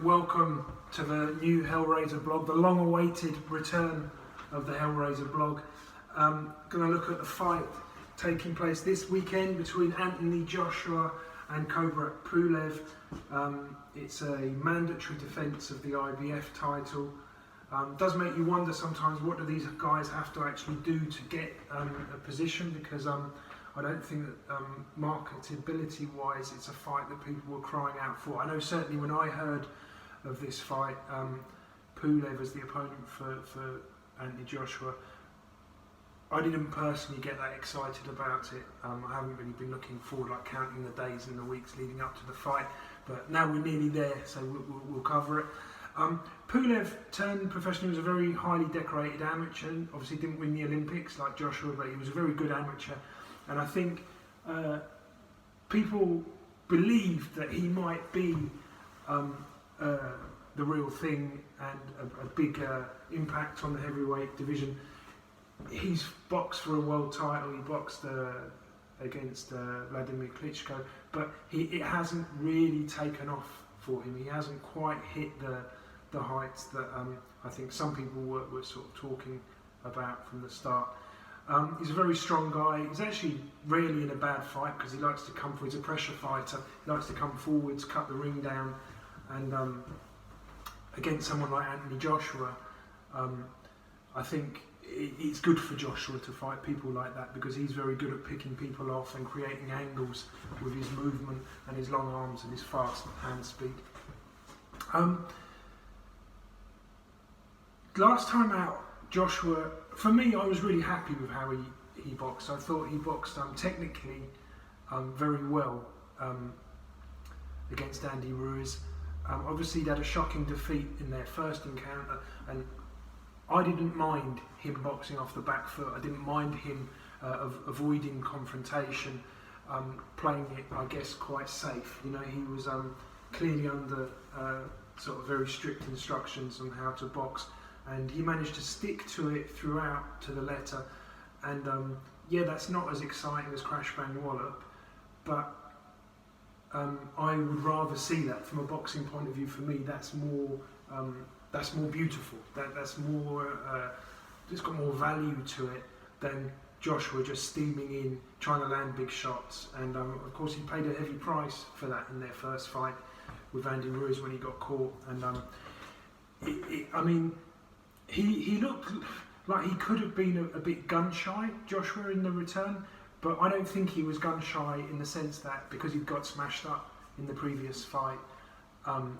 Welcome to the new Hellraiser blog, the long-awaited return of the Hellraiser blog. Going to look at the fight taking place this weekend between Anthony Joshua and Kubrat Pulev. It's a mandatory defence of the IBF title. Does make you wonder sometimes, what do these guys have to actually do to get a position, because I don't think that marketability wise it's a fight that people were crying out for. I know certainly when I heard of this fight, Pulev as the opponent for Anthony Joshua, I didn't personally get that excited about it. I haven't really been looking forward, like counting the days and the weeks leading up to the fight, but now we're nearly there, so we'll cover it. Pulev turned professional. He was a very highly decorated amateur. Obviously didn't win the Olympics like Joshua, but he was a very good amateur, and I think people believed that he might be the real thing and a big impact on the heavyweight division. He's boxed for a world title. He boxed against Vladimir Klitschko, but it hasn't really taken off for him. He hasn't quite hit the heights that I think some people were sort of talking about from the start. He's a very strong guy. He's actually rarely in a bad fight because he likes to come forward. He's a pressure fighter. He likes to come forwards, cut the ring down, and against someone like Anthony Joshua, I think it's good for Joshua to fight people like that, because he's very good at picking people off and creating angles with his movement and his long arms and his fast hand speed. Last time out, Joshua, for me, I was really happy with how he boxed. I thought he boxed technically very well against Andy Ruiz. Obviously, he had a shocking defeat in their first encounter, and I didn't mind him boxing off the back foot. I didn't mind him avoiding confrontation, playing it, I guess, quite safe. You know, he was clearly under sort of very strict instructions on how to box, and he managed to stick to it throughout to the letter. And yeah, that's not as exciting as Crash Bang Wallop, but I would rather see that from a boxing point of view. For me, that's more beautiful. That's more. It's got more value to it than Joshua just steaming in, trying to land big shots. And of course, he paid a heavy price for that in their first fight with Andy Ruiz when he got caught. And I mean, he looked like he could have been a bit gun shy, Joshua, in the return. But I don't think he was gun shy in the sense that because he'd got smashed up in the previous fight,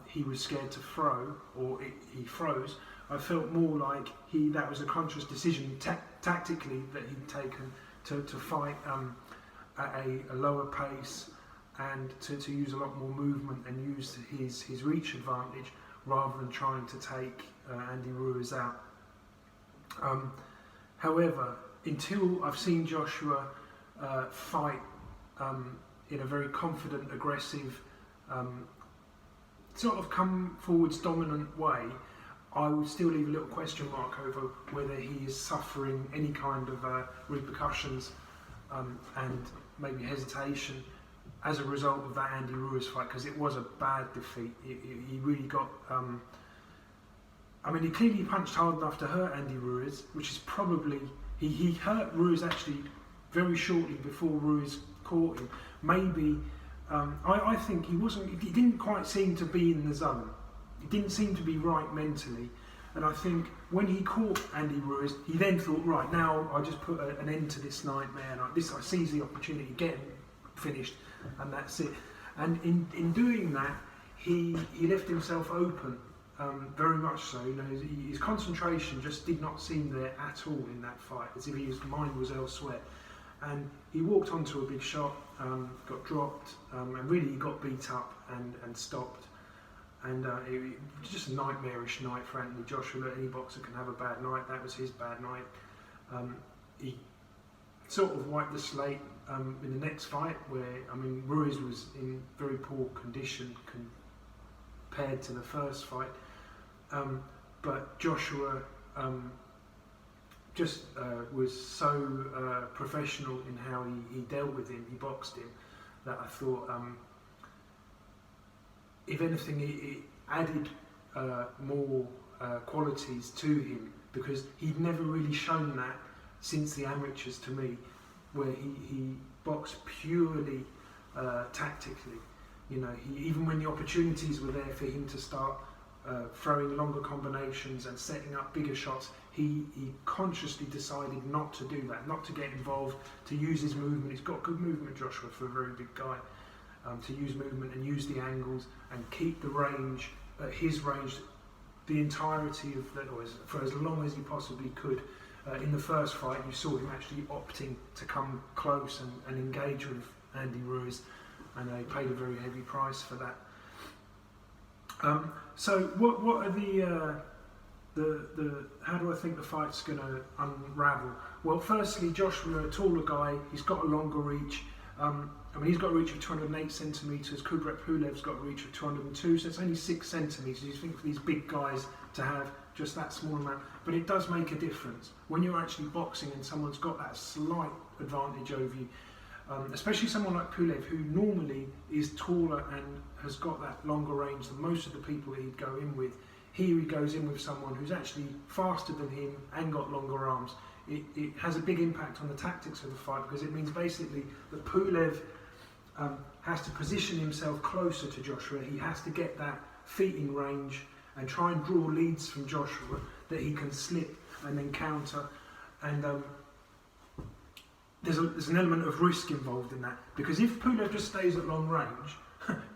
he was scared to throw, or he froze. I felt more like that was a conscious decision tactically that he'd taken to fight at a lower pace, and to use a lot more movement and use his reach advantage rather than trying to take Andy Ruiz out. However, until I've seen Joshua fight in a very confident, aggressive, sort of come forwards dominant way, I would still leave a little question mark over whether he is suffering any kind of repercussions and maybe hesitation as a result of that Andy Ruiz fight, because it was a bad defeat. He really got I mean, he clearly punched hard enough to hurt Andy Ruiz, which is probably, he hurt Ruiz actually very shortly before Ruiz caught him. Maybe I think he didn't quite seem to be in the zone. He didn't seem to be right mentally, and I think when he caught Andy Ruiz, he then thought, right, now I just put an end to this nightmare, and I seize the opportunity, get him finished, and that's it. And in doing that, he left himself open, very much so. You know, his concentration just did not seem there at all in that fight, as if his mind was elsewhere. And he walked onto a big shot, got dropped, and really he got beat up and stopped. And it was just a nightmarish night for Anthony Joshua. Any boxer can have a bad night. That was his bad night. He sort of wiped the slate in the next fight, where, I mean, Ruiz was in very poor condition compared to the first fight. But Joshua just was so professional in how he dealt with him, he boxed him, that I thought, if anything, added more qualities to him, because he'd never really shown that since the amateurs, to me, where he boxed purely tactically. You know, even when the opportunities were there for him to start throwing longer combinations and setting up bigger shots, he consciously decided not to do that, not to get involved, to use his movement. He's got good movement, Joshua, for a very big guy, to use movement and use the angles and keep the range, his range, the entirety of that, or for as long as he possibly could. In the first fight, you saw him actually opting to come close and engage with Andy Ruiz, and he paid a very heavy price for that. So what are the how do I think the fight's going to unravel? Well, firstly, Joshua, a taller guy, he's got a longer reach. I mean, he's got a reach of 208 centimetres. Kubrat Pulev's got a reach of 202, so it's only 6 centimetres. You think for these big guys to have just that small amount, but it does make a difference when you're actually boxing and someone's got that slight advantage over you. Especially someone like Pulev, who normally is taller and has got that longer range than most of the people he'd go in with. Here he goes in with someone who's actually faster than him and got longer arms. It has a big impact on the tactics of the fight, because it means basically that Pulev has to position himself closer to Joshua. He has to get that feet in range and try and draw leads from Joshua that he can slip and then counter. And there's an element of risk involved in that, because if Pulev just stays at long range,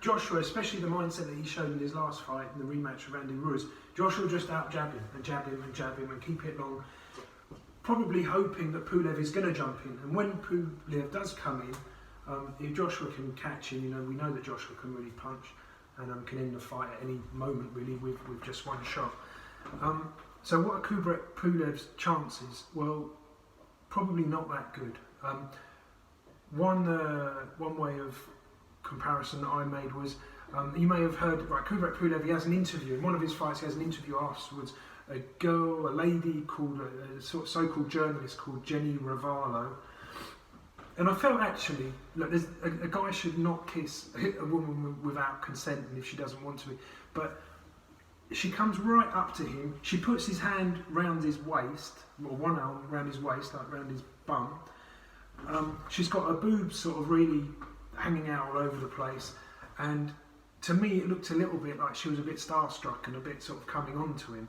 Joshua, especially the mindset that he showed in his last fight in the rematch with Andy Ruiz, Joshua will just out jab him and jab him and jab him and keep it long, probably hoping that Pulev is going to jump in. And when Pulev does come in, if Joshua can catch him, you know, we know that Joshua can really punch and can end the fight at any moment really with just one shot. So what are Kubrat Pulev's chances? Well, probably not that good. One way of comparison that I made was, you may have heard, right, Kubrat Pulev, he has an interview, in one of his fights he has an interview afterwards, a lady called, a so-called journalist called Jenny Ravallo, and I felt actually, look, a guy should not kiss a woman without consent, and if she doesn't want to be, but she comes right up to him, she puts his hand round his waist, or one arm round his waist, like round his bum. She's got her boobs sort of really hanging out all over the place, and to me it looked a little bit like she was a bit starstruck and a bit sort of coming on to him.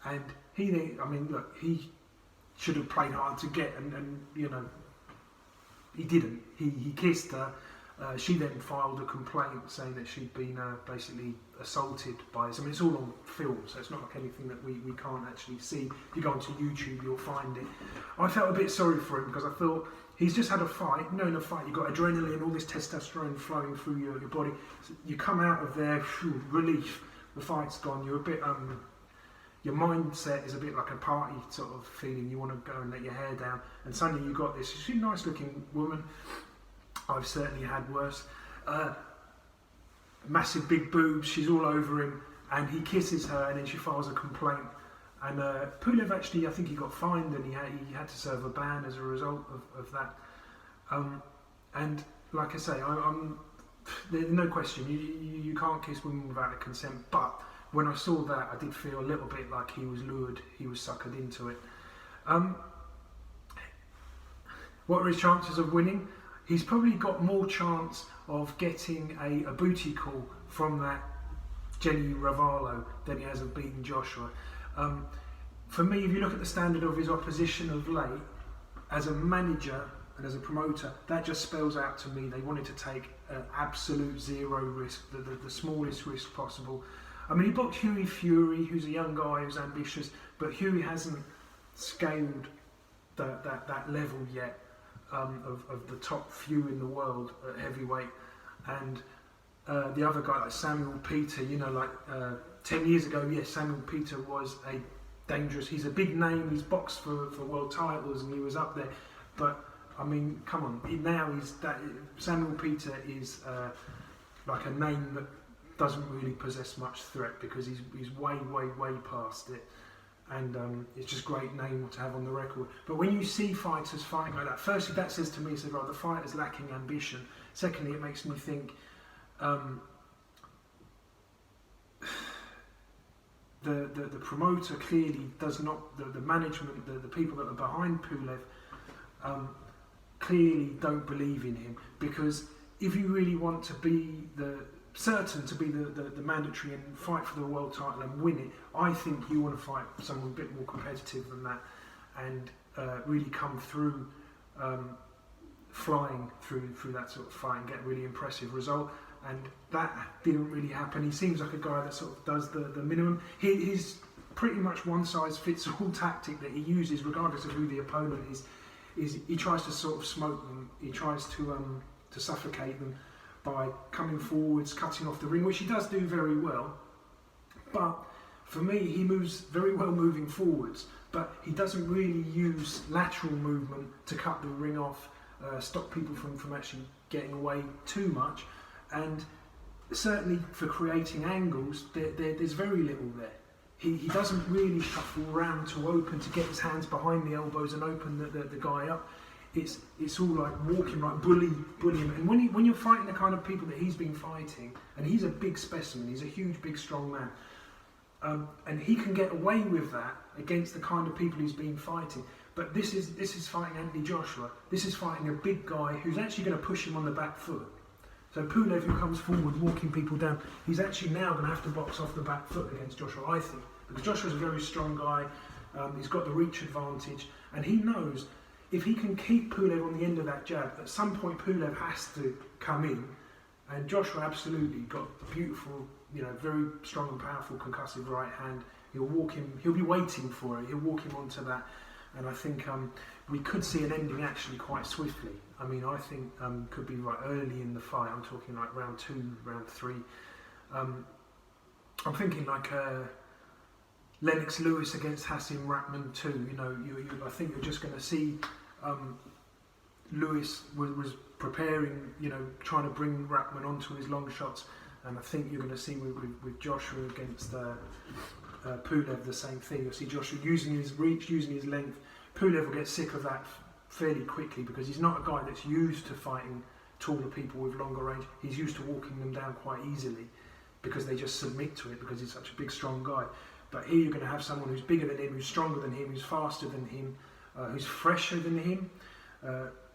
And I mean, look, he should have played hard to get, and you know, he didn't. He kissed her. She then filed a complaint saying that she'd been basically assaulted by us. I mean, it's all on film, so it's not like anything that we can't actually see. If you go onto YouTube, you'll find it. I felt a bit sorry for him, because I thought, he's just had a fight. You know, in a fight, you've got adrenaline, all this testosterone flowing through your body. So you come out of there, relief, the fight's gone. You're a bit, your mindset is a bit like a party sort of feeling. You want to go and let your hair down, and suddenly you've got this, she's a nice looking woman. I've certainly had worse. Massive big boobs, she's all over him, and he kisses her, and then she files a complaint. And Pulev actually, I think he got fined, and he had to serve a ban as a result of that. And like I say, there's no question, you can't kiss women without a consent, but when I saw that, I did feel a little bit like he was lured, he was suckered into it. What are his chances of winning? He's probably got more chance of getting a booty call from that Jenny Ravallo than he has of beating Joshua. For me, if you look at the standard of his opposition of late, as a manager and as a promoter, that just spells out to me they wanted to take absolute zero risk, the smallest risk possible. I mean, he boxed Hughie Fury, who's a young guy who's ambitious, but Hughie hasn't scaled that level yet. Of the top few in the world at heavyweight, and the other guy like Samuel Peter, you know, like 10 years ago, yes, Samuel Peter was a dangerous, he's a big name, he's boxed for world titles and he was up there, but I mean, come on, now Samuel Peter is like a name that doesn't really possess much threat, because he's way past it. And it's just a great name to have on the record. But when you see fighters fighting like that, firstly, that says to me, right, the fighter's lacking ambition. Secondly, it makes me think, the promoter clearly does not, the management, the people that are behind Pulev clearly don't believe in him, because if you really want to be certain to be the mandatory and fight for the world title and win it, I think you want to fight someone a bit more competitive than that, and really come through flying through that sort of fight and get a really impressive result. And that didn't really happen. He seems like a guy that sort of does the minimum. His pretty much one size fits all tactic that he uses, regardless of who the opponent is he tries to sort of smoke them. He tries to suffocate them by coming forwards, cutting off the ring, which he does do very well. But for me, he moves very well moving forwards, but he doesn't really use lateral movement to cut the ring off, stop people from actually getting away too much. And certainly for creating angles, there's very little there. He doesn't really shuffle around to open, to get his hands behind the elbows and open the guy up. It's all like walking, like bully him. And when you're fighting the kind of people that he's been fighting, and he's a big specimen, he's a huge, big, strong man, and he can get away with that against the kind of people he's been fighting. But this is fighting Anthony Joshua. This is fighting a big guy who's actually going to push him on the back foot. So Pulev, who comes forward, walking people down, he's actually now going to have to box off the back foot against Joshua, I think. Because Joshua's a very strong guy, he's got the reach advantage, and he knows if he can keep Pulev on the end of that jab, at some point Pulev has to come in, and Joshua absolutely got a beautiful, very strong and powerful concussive right hand. He'll be waiting for it, he'll walk him onto that, and I think we could see an ending actually quite swiftly. I mean, I think could be right early in the fight. I'm talking like round 2, round 3. I'm thinking like Lennox Lewis against Hasim Rahman too. I think you're just going to see Lewis was preparing, trying to bring Rahman onto his long shots, and I think you're going to see with Joshua against Pulev the same thing. You'll see Joshua using his reach, using his length. Pulev will get sick of that fairly quickly, because he's not a guy that's used to fighting taller people with longer range. He's used to walking them down quite easily because they just submit to it, because he's such a big, strong guy. But here you're going to have someone who's bigger than him, who's stronger than him, who's faster than him, who's fresher than him.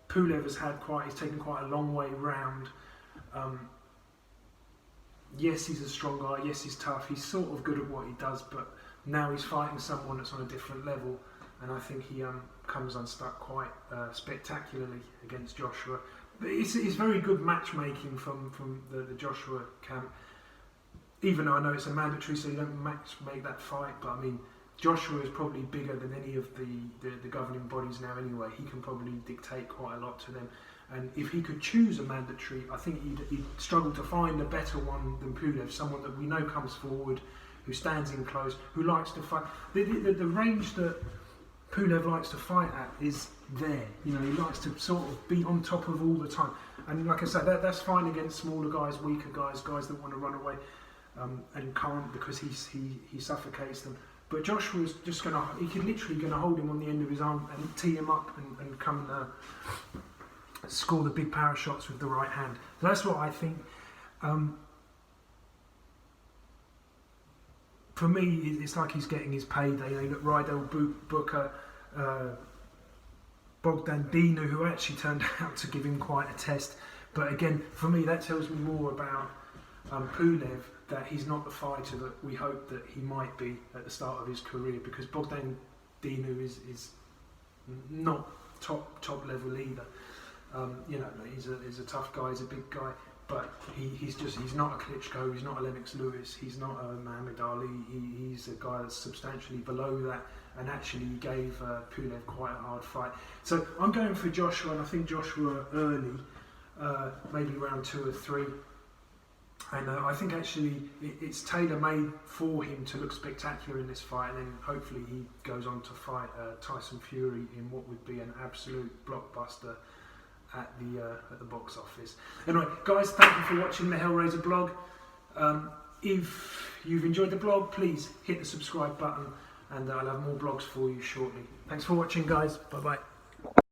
Pulev he's taken quite a long way round. Yes, he's a strong guy, yes, he's tough, he's sort of good at what he does, but now he's fighting someone that's on a different level, and I think he comes unstuck quite spectacularly against Joshua. But it's very good matchmaking from the Joshua camp, even though I know it's a mandatory, so you don't make that fight. But I mean, Joshua is probably bigger than any of the governing bodies now anyway. He can probably dictate quite a lot to them, and if he could choose a mandatory, I think he'd struggle to find a better one than Pulev, someone that we know comes forward, who stands in close, who likes to fight. The range that Pulev likes to fight at is there. He likes to sort of be on top of all the time. And like I said, that's fine against smaller guys, weaker guys that want to run away and can't, because he suffocates them. But Joshua's just literally going to hold him on the end of his arm and tee him up and come score the big power shots with the right hand. So that's what I think. For me, it's like he's getting his payday. Look, Rydell Booker, Bogdan Dinu, who actually turned out to give him quite a test. But again, for me, that tells me more about Pulev, that he's not the fighter that we hope that he might be at the start of his career, because Bogdan Dinu is not top level either. He's a tough guy, he's a big guy, but he's not a Klitschko, he's not a Lennox Lewis, he's not a Muhammad Ali. He's a guy that's substantially below that, and actually he gave Pulev quite a hard fight. So I'm going for Joshua, and I think Joshua early, maybe round 2 or 3. And I think actually it's tailor-made for him to look spectacular in this fight, and then hopefully he goes on to fight Tyson Fury in what would be an absolute blockbuster at the box office. Anyway, guys, thank you for watching the Hellraiser blog. If you've enjoyed the blog, please hit the subscribe button, and I'll have more blogs for you shortly. Thanks for watching, guys. Bye-bye.